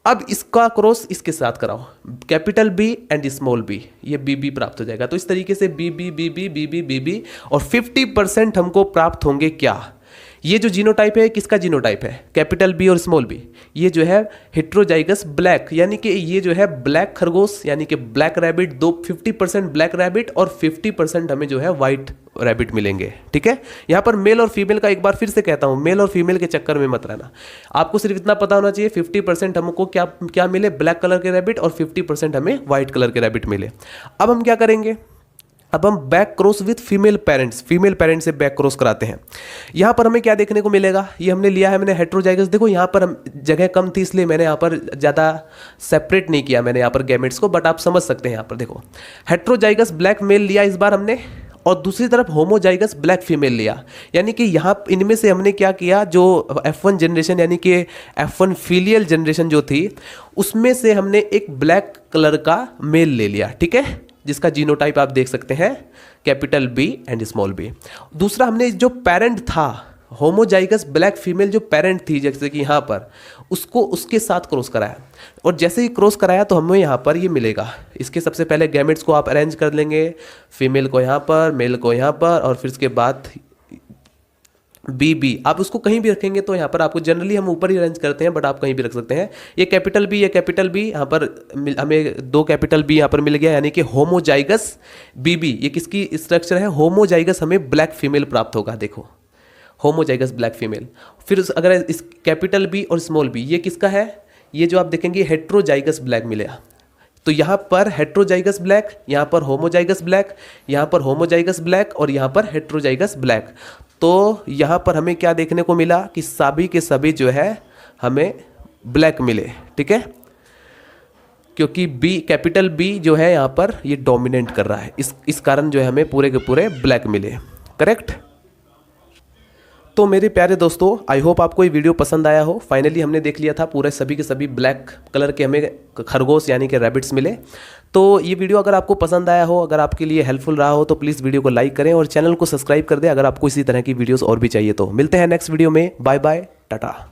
अब इसका क्रॉस इसके साथ कराओ, capital B and small B, ये बीबी प्राप्त हो जाएगा। तो इस तरीके से बीबी बीबी बीबी बीबी, और 50% हमको प्राप्त होंगे क्या, ये जो जीनोटाइप है किसका जीनोटाइप है, कैपिटल बी और स्मॉल बी। ये जो है हेटेरोजाइगस ब्लैक, यानी कि ये जो है ब्लैक खरगोश, यानी कि ब्लैक रैबिट, 50% ब्लैक रैबिट और 50% हमें जो है व्हाइट रैबिट मिलेंगे। ठीक है, यहाँ पर मेल और फीमेल का एक बार फिर से कहता हूँ, मेल और फीमेल के चक्कर में मत रहना। आपको सिर्फ इतना पता होना चाहिए 50% हमको क्या क्या मिले, ब्लैक कलर के रैबिट, और 50% हमें व्हाइट कलर के रैबिट मिले। अब हम क्या करेंगे, अब हम back cross with female parents, female parents से बैक क्रॉस कराते हैं। यहाँ पर हमें क्या देखने को मिलेगा, ये हमने लिया है मैंने हेटेरोजाइगस। देखो यहाँ पर हम जगह कम थी इसलिए मैंने यहाँ पर ज़्यादा सेपरेट नहीं किया मैंने यहाँ पर गैमेट्स को, बट आप समझ सकते हैं। यहाँ पर देखो हेटेरोजाइगस ब्लैक मेल लिया इस बार हमने, और दूसरी तरफ होमोजाइगस ब्लैक फीमेल लिया। यानी कि यहाँ इनमें से हमने क्या किया, जो F1 जनरेशन यानी कि F1 फीलियल जनरेशन जो थी, उसमें से हमने एक ब्लैक कलर का मेल ले लिया। ठीक है, जिसका जीनोटाइप आप देख सकते हैं, capital B and small B. दूसरा हमने जो पेरेंट था, होमोजाइगस ब्लैक फीमेल जो पेरेंट थी, जैसे कि यहाँ पर, उसको उसके साथ क्रॉस कराया, और जैसे ही क्रॉस कराया तो हमें यहाँ पर ये मिलेगा। इसके सबसे पहले गैमेट्स को आप अरेंज कर लेंगे, फीमेल को यहाँ पर, मेल को यहाँ पर, और फिर उसके बाद बी आप उसको कहीं भी रखेंगे तो यहाँ पर आपको, जनरली हम ऊपर ही अरेंज करते हैं बट आप कहीं भी रख सकते हैं। ये कैपिटल बी, ये कैपिटल बी, यहाँ पर हमें 2 कैपिटल बी यहाँ पर मिल गया, यानी कि होमोजाइगस बीबी। ये किसकी स्ट्रक्चर है, होमोजाइगस हमें ब्लैक फीमेल प्राप्त होगा। देखो होमोजाइगस ब्लैक फीमेल। फिर अगर इस कैपिटल बी और स्मॉल बी, ये किसका है, ये जो आप देखेंगे हेटेरोजाइगस ब्लैक मिलेगा। तो यहाँ पर हेटेरोजाइगस ब्लैक, यहाँ पर होमोजाइगस ब्लैक, यहाँ पर होमोजाइगस ब्लैक, और यहाँ पर हेटेरोजाइगस ब्लैक। तो यहाँ पर हमें क्या देखने को मिला कि सभी के सभी जो है हमें ब्लैक मिले। ठीक है, क्योंकि बी, कैपिटल बी जो है यहाँ पर ये डोमिनेट कर रहा है, इस कारण जो है हमें पूरे के पूरे ब्लैक मिले। करेक्ट। तो मेरे प्यारे दोस्तों, आई होप आपको ये वीडियो पसंद आया हो। फाइनली हमने देख लिया था पूरे सभी के सभी ब्लैक कलर के हमें खरगोश यानी कि रैबिट्स मिले। तो ये वीडियो अगर आपको पसंद आया हो, अगर आपके लिए हेल्पफुल रहा हो, तो प्लीज़ वीडियो को लाइक करें और चैनल को सब्सक्राइब कर दें अगर आपको इसी तरह की वीडियोस और भी चाहिए तो। मिलते हैं नेक्स्ट वीडियो में। Bye bye, Tata.